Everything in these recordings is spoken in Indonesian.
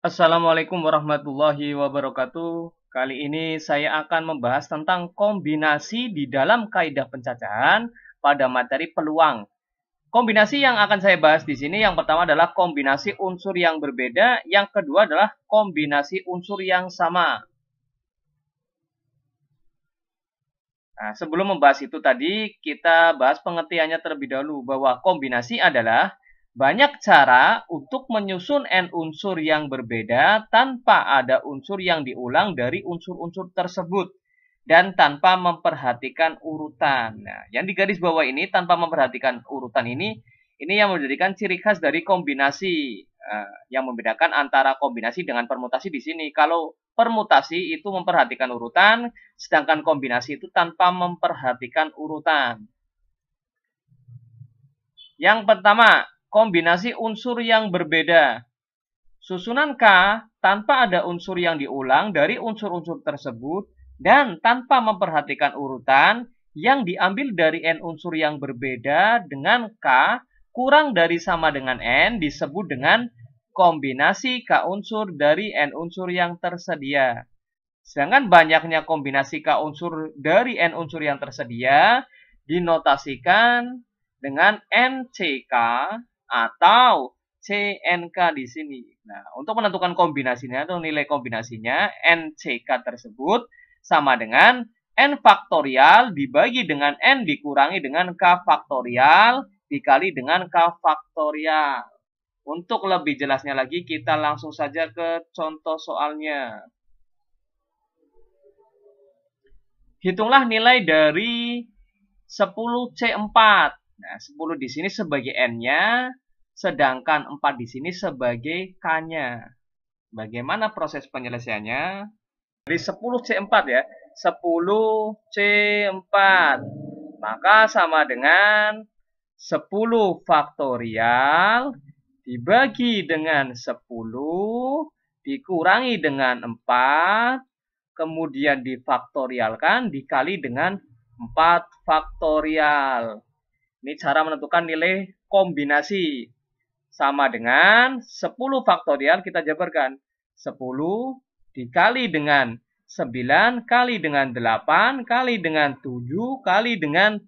Assalamualaikum warahmatullahi wabarakatuh. Kali ini saya akan membahas tentang kombinasi di dalam kaidah pencacahan pada materi peluang. Kombinasi yang akan saya bahas di sini yang pertama adalah kombinasi unsur yang berbeda, yang kedua adalah kombinasi unsur yang sama. Nah, sebelum membahas itu tadi, kita bahas pengertiannya terlebih dahulu bahwa kombinasi adalah banyak cara untuk menyusun n unsur yang berbeda tanpa ada unsur yang diulang dari unsur-unsur tersebut dan tanpa memperhatikan urutan. Nah, yang digaris bawah ini tanpa memperhatikan urutan ini yang menjadikan ciri khas dari kombinasi. Yang membedakan antara kombinasi dengan permutasi di sini. Kalau permutasi itu memperhatikan urutan, sedangkan kombinasi itu tanpa memperhatikan urutan. Yang pertama, kombinasi unsur yang berbeda. Susunan K tanpa ada unsur yang diulang dari unsur-unsur tersebut dan tanpa memperhatikan urutan yang diambil dari N unsur yang berbeda dengan K kurang dari sama dengan N disebut dengan kombinasi K unsur dari N unsur yang tersedia. Sedangkan banyaknya kombinasi K unsur dari N unsur yang tersedia dinotasikan dengan NCK atau CNK di sini. Nah, untuk menentukan kombinasinya atau nilai kombinasinya, NCK tersebut sama dengan N faktorial dibagi dengan N dikurangi dengan K faktorial dikali dengan K faktorial. Untuk lebih jelasnya lagi, kita langsung saja ke contoh soalnya. Hitunglah nilai dari 10C4. Nah, 10 di sini sebagai N-nya, sedangkan 4 di sini sebagai K-nya. Bagaimana proses penyelesaiannya? Dari 10C4 ya, 10C4. Maka sama dengan 10 faktorial dibagi dengan 10, dikurangi dengan 4, kemudian difaktorialkan, dikali dengan 4 faktorial. Ini cara menentukan nilai kombinasi. Sama dengan 10 faktorial kita jabarkan. 10 dikali dengan 9, kali dengan 8, kali dengan 7, kali dengan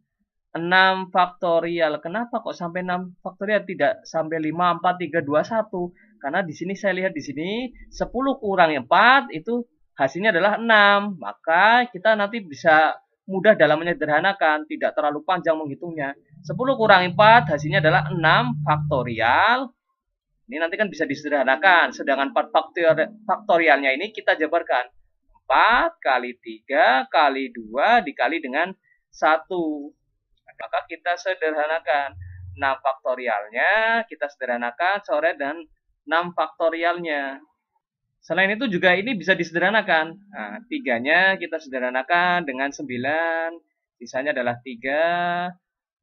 6 faktorial. Kenapa kok sampai 6 faktorial? Tidak sampai 5, 4, 3, 2, 1. Karena di sini saya lihat di sini 10 kurangi 4 itu hasilnya adalah 6. Maka kita nanti bisa mudah dalam menyederhanakan, tidak terlalu panjang menghitungnya. 10 kurangi 4 hasilnya adalah 6 faktorial. Ini nanti kan bisa disederhanakan. Sedangkan 4 faktorialnya ini kita jabarkan. 4 kali 3 kali 2 dikali dengan 1. Maka kita sederhanakan 6 faktorialnya, kita sederhanakan coret dan 6 faktorialnya. Selain itu juga ini bisa disederhanakan. Nah, 3-nya kita sederhanakan dengan 9, sisanya adalah 3.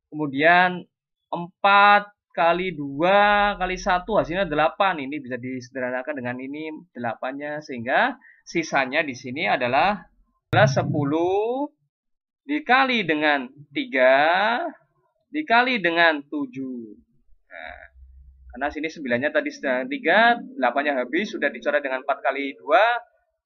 Kemudian 4 kali 2 kali 1 hasilnya 8. Ini bisa disederhanakan dengan ini 8-nya, sehingga sisanya di sini adalah 10 dikali dengan 3, dikali dengan 7. Nah, karena sini 9-nya tadi sudah 3, 8-nya habis, sudah dicoret dengan 4 kali 2,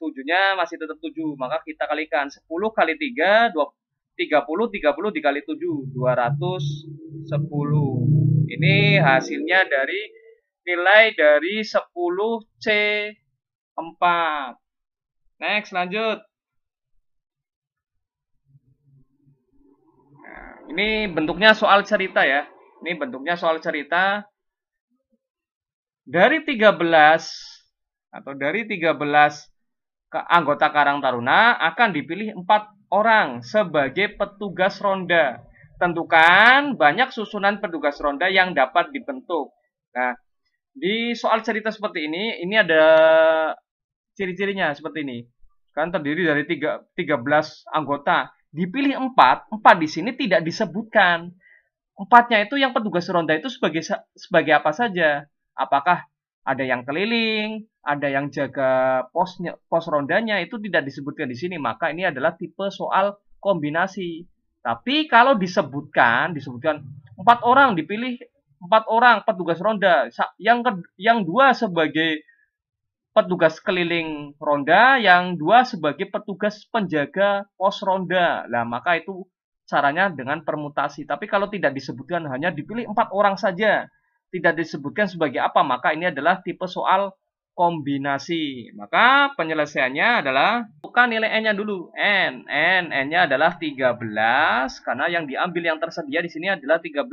7-nya masih tetap 7. Maka kita kalikan 10 kali 3, 30, 30 dikali 7, 210. Ini hasilnya dari nilai dari 10C4. Next, lanjut. Ini bentuknya soal cerita ya. Ini bentuknya soal cerita. Dari 13 atau dari 13 anggota Karang Taruna akan dipilih 4 orang sebagai petugas ronda. Tentukan banyak susunan petugas ronda yang dapat dibentuk. Nah, di soal cerita seperti ini ada ciri-cirinya seperti ini. Kan terdiri dari 13 anggota. Dipilih 4 di sini tidak disebutkan. 4-nya itu yang petugas ronda itu sebagai apa saja? Apakah ada yang keliling, ada yang jaga pos rondanya, itu tidak disebutkan di sini. Maka ini adalah tipe soal kombinasi. Tapi kalau disebutkan 4 orang dipilih, 4 orang petugas ronda, yang 2 sebagai petugas keliling ronda, yang 2 sebagai petugas penjaga pos ronda. Nah, maka itu caranya dengan permutasi. Tapi kalau tidak disebutkan, hanya dipilih 4 orang saja, tidak disebutkan sebagai apa, maka ini adalah tipe soal kombinasi. Maka penyelesaiannya adalah bukan nilai n-nya dulu. N-nya adalah 13 karena yang diambil yang tersedia di sini adalah 13.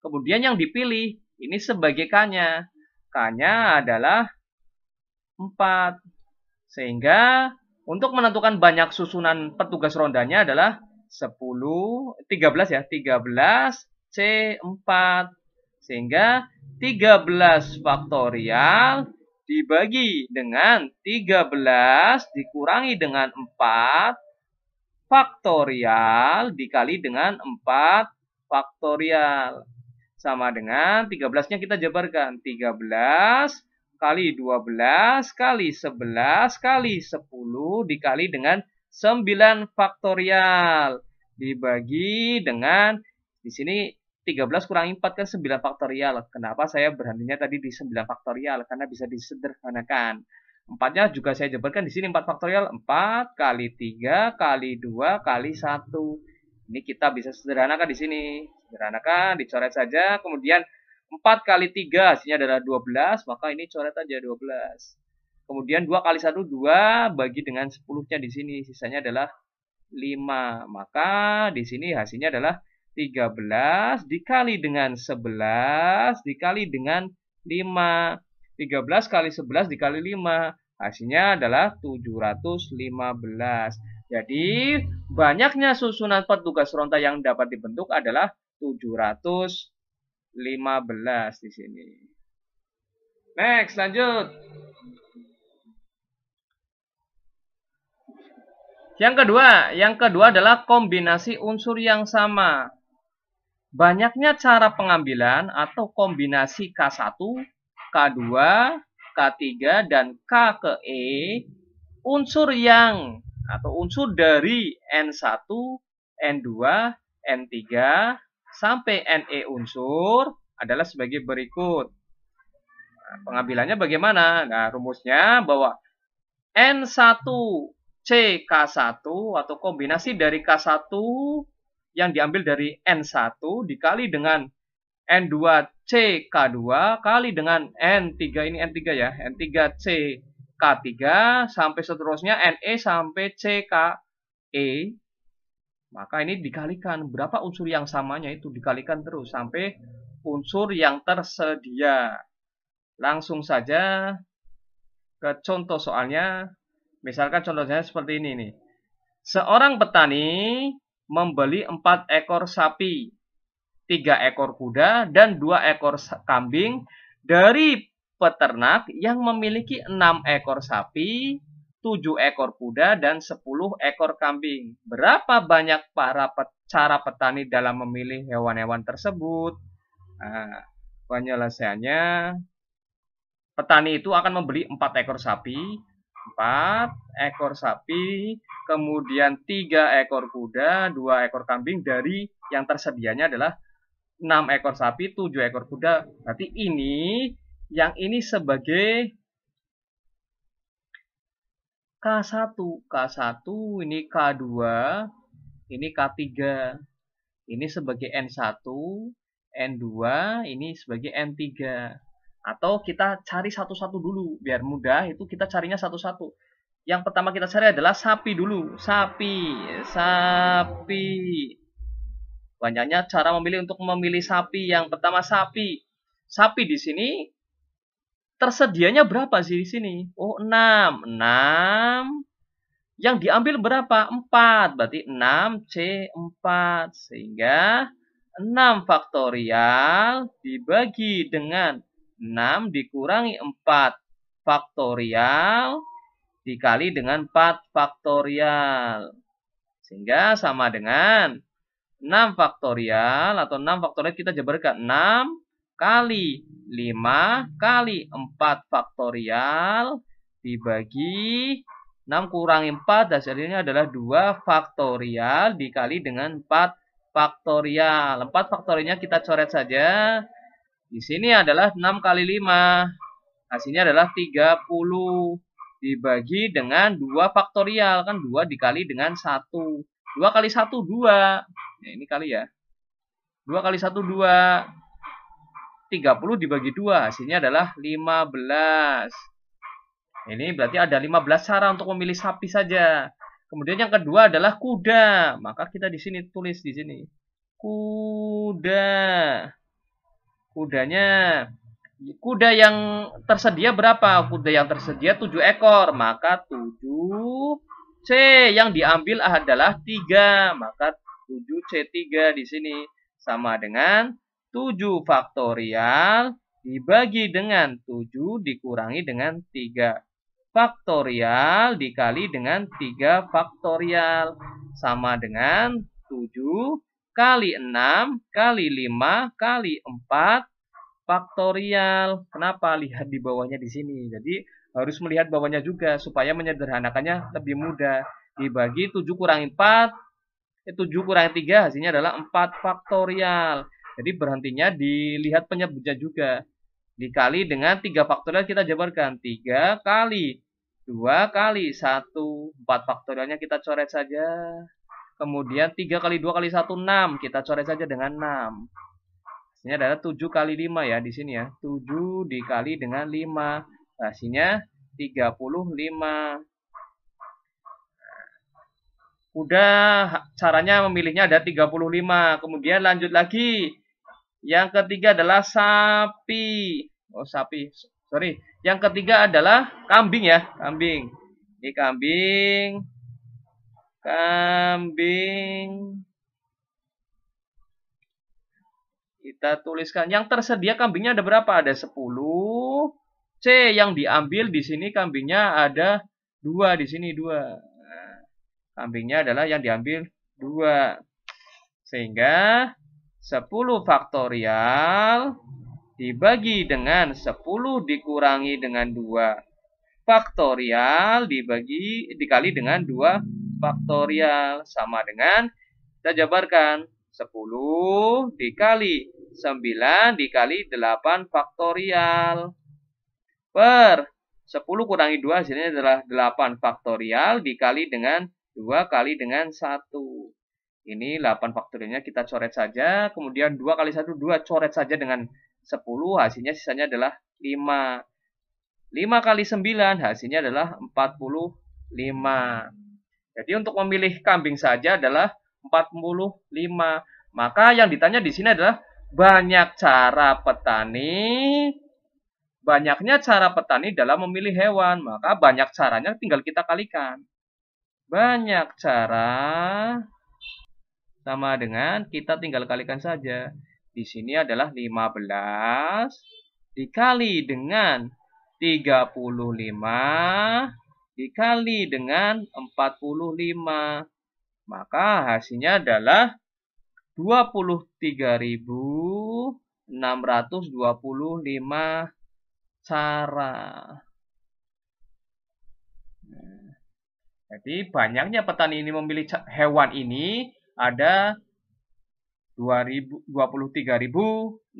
Kemudian yang dipilih ini sebagai k-nya. K-nya adalah 4. Sehingga untuk menentukan banyak susunan petugas rondanya adalah 13 ya, 13 C4. Sehingga 13 faktorial dibagi dengan 13 dikurangi dengan 4 faktorial dikali dengan 4 faktorial. Sama dengan 13-nya kita jabarkan. 13 kali 12 kali 11 kali 10 dikali dengan 9 faktorial. Dibagi dengan, di sini 13 kurangi 4 kan 9 faktorial. Kenapa saya berhentinya tadi di 9 faktorial? Karena bisa disederhanakan. 4-nya juga saya jabarkan di sini 4 faktorial. 4 kali 3 kali 2 kali 1. Ini kita bisa sederhanakan di sini. Sederhanakan, dicoret saja. Kemudian 4 kali 3 hasilnya adalah 12, maka ini coret aja 12. Kemudian 2 kali 1 2 bagi dengan 10-nya di sini, sisanya adalah 5. Maka di sini hasilnya adalah 13 dikali dengan 11 dikali dengan 5. 13 kali 11 dikali 5. Hasilnya adalah 715. Jadi banyaknya susunan petugas ronda yang dapat dibentuk adalah 715 di sini. Next, lanjut. Yang kedua adalah kombinasi unsur yang sama. Banyaknya cara pengambilan atau kombinasi K1, K2, K3, dan K ke E, unsur yang atau unsur dari N1, N2, N3, sampai NE unsur adalah sebagai berikut. Nah, pengambilannya bagaimana? Nah, rumusnya bahwa N1 CK1 atau kombinasi dari K1 yang diambil dari N1 dikali dengan N2 CK2 kali dengan N3, ini N3 ya, N3 CK3 sampai seterusnya NE sampai CKE. Maka ini dikalikan, berapa unsur yang samanya itu dikalikan terus sampai unsur yang tersedia. Langsung saja ke contoh soalnya. Misalkan contohnya seperti ini nih. Seorang petani membeli 4 ekor sapi, 3 ekor kuda, dan 2 ekor kambing dari peternak yang memiliki 6 ekor sapi, 7 ekor kuda, dan 10 ekor kambing. Berapa banyak cara petani dalam memilih hewan-hewan tersebut? Nah, penyelesaiannya, petani itu akan membeli 4 ekor sapi, 4 ekor sapi, kemudian 3 ekor kuda, 2 ekor kambing dari yang tersedianya adalah 6 ekor sapi, 7 ekor kuda. Berarti ini, yang ini sebagai K1, K1, ini K2, ini K3. Ini sebagai N1, N2, ini sebagai N3. Atau kita cari satu-satu dulu, biar mudah, itu kita carinya satu-satu. Yang pertama kita cari adalah sapi dulu. Sapi. Banyaknya cara memilih untuk memilih sapi. Yang pertama sapi. Sapi di sini tersedianya berapa sih di sini? Oh, 6. 6. Yang diambil berapa? 4. Berarti 6 C4. Sehingga 6 faktorial dibagi dengan 6 dikurangi 4 faktorial dikali dengan 4 faktorial. Sehingga sama dengan 6 faktorial atau 6 faktorial kita jabarkan. 6 kali 5 kali 4 faktorial dibagi 6 kurangi 4 hasilnya adalah 2 faktorial dikali dengan 4 faktorial. 4 faktorialnya kita coret saja. Di sini adalah 6 kali 5. hasilnya adalah 30 dibagi dengan 2 faktorial, kan 2 dikali dengan 1. 2 kali 1 2. Nah, ini kali ya. 2 kali 1 2. 30 dibagi 2 hasilnya adalah 15. Ini berarti ada 15 cara untuk memilih sapi saja. Kemudian yang kedua adalah kuda. Maka kita di sini tulis di sini. Kuda. Kuda yang tersedia berapa? Kuda yang tersedia 7 ekor. Maka 7 C yang diambil adalah 3. Maka 7C3 di sini sama dengan 7 faktorial dibagi dengan 7 dikurangi dengan 3 faktorial dikali dengan 3 faktorial sama dengan 7 kali 6 kali 5 kali 4 faktorial. Kenapa? Lihat di bawahnya di sini. Jadi harus melihat bawahnya juga supaya menyederhanakannya lebih mudah. Dibagi 7 kurangi 4, 7 kurangi 3 hasilnya adalah 4 faktorial. Jadi berhentinya dilihat penyebutnya juga. Dikali dengan 3 faktorial kita jabarkan. 3 kali 2 kali 1. 4 faktorialnya kita coret saja. Kemudian 3 kali 2 kali 1, 6. Kita coret saja dengan 6. Hasilnya adalah 7 kali 5 ya di sini ya. 7 dikali dengan 5. Hasilnya 35. Udah caranya memilihnya ada 35. Kemudian lanjut lagi. Yang ketiga adalah sapi. Oh, sapi. Sorry. Yang ketiga adalah kambing ya. Kambing. Ini kambing. Kita tuliskan. Yang tersedia kambingnya ada berapa? Ada 10. C yang diambil di sini kambingnya ada 2. Di sini 2. Nah, kambingnya adalah yang diambil 2. Sehingga 10 faktorial dibagi dengan 10 dikurangi dengan 2 faktorial dikali dengan 2 faktorial sama dengan kita jabarkan 10 dikali 9 dikali 8 faktorial per 10 kurangi 2 hasilnya adalah 8 faktorial dikali dengan 2 kali dengan 1. Ini 8 faktorialnya kita coret saja. Kemudian 2 kali 1, 2 coret saja dengan 10. Hasilnya sisanya adalah 5. 5 kali 9 hasilnya adalah 45. Jadi untuk memilih kambing saja adalah 45. Maka yang ditanya di sini adalah banyaknya cara petani dalam memilih hewan. Maka banyak caranya tinggal kita kalikan. Banyak cara sama dengan kita tinggal kalikan saja. Di sini adalah 15 dikali dengan 35 dikali dengan 45. Maka hasilnya adalah 23.625 cara. Jadi banyaknya petani ini memilih hewan ini ada 23.625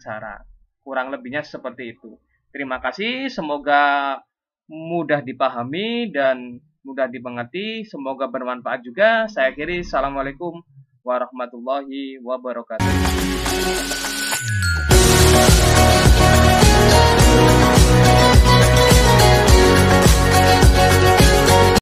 cara. Kurang lebihnya seperti itu. Terima kasih, semoga mudah dipahami dan mudah dimengerti. Semoga bermanfaat juga. Saya akhiri, assalamualaikum warahmatullahi wabarakatuh.